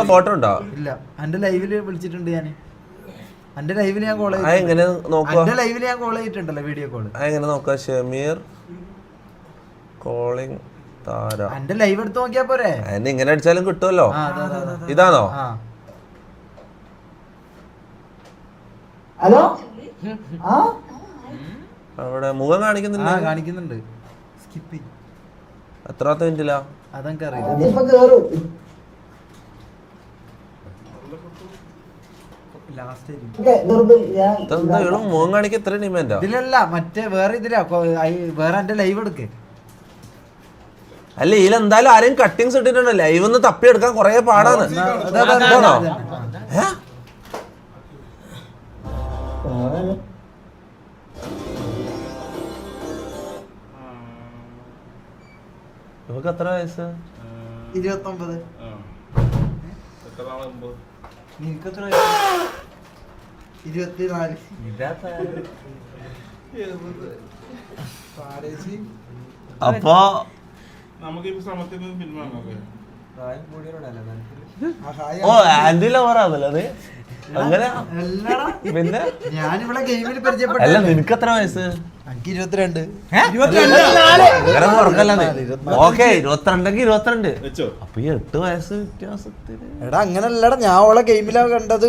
Photo ഉണ്ടോ? ഇല്ല, എന്റെ ലൈവില് വിളിച്ചിട്ടുണ്ട് ഞാൻ. എന്റെ ലൈവില് ഞാൻ കോൾ ചെയ്തിട്ടുണ്ടല്ലോ, വീഡിയോ കോൾ. എങ്ങനെ നോക്കാം? ഷമീർ കോളിംഗ് താര. എന്റെ ലൈവ് എടുത്ത് നോക്കിയാ പോരെ? അതിന് ഇങ്ങനെ അടിച്ചാലും കിട്ടുമല്ലോ. ഇതാണോ? ഹലോ, അവിടെ മുഖം കാണിക്കുന്നില്ല. കാണിക്കുന്നുണ്ട്. സ്കിപ്പ്. എത്രാമത്തെ മിനിറ്റിലാ? അതെനിക്ക് അറിയില്ല. മുഖം കാണിക്കാൻ ഇത്ര ഡിമാൻഡാ? ഇതിലല്ല, മറ്റേ വേറെ ഇതിലാ. വേറെ എന്റെ ലൈവ് എടുക്ക്. അല്ല, ഇതിലെന്തായാലും ആരെയും കട്ടിങ്സ് ഇട്ടിട്ടുണ്ടോ? ലൈവ് ഒന്ന് തപ്പിയെടുക്കാൻ കൊറേ പാടാണ്. ഇവക്ക് എത്ര വയസ്സ്? 29. നിനക്കെത്ര? 24. അപ്പൊ ഓ ആന്റി ലവറാണല്ലോ അത്. അങ്ങനെ പിന്നെ ഞാനിവിടെ ഗെയിമിൽ പരിചയപ്പെട്ടു. അല്ല, നിനക്ക് എത്ര വയസ്സ്? എനിക്ക് 22. അങ്ങനെ ഉറക്കല്ലേ? ഓക്കെ, 22 22. അപ്പൊ ഈ 8 വയസ്സ് വ്യത്യാസത്തിന്. എടാ അങ്ങനല്ലടാ, ഞാൻ ഓളെ ഗെയിമിലാ കണ്ടത്.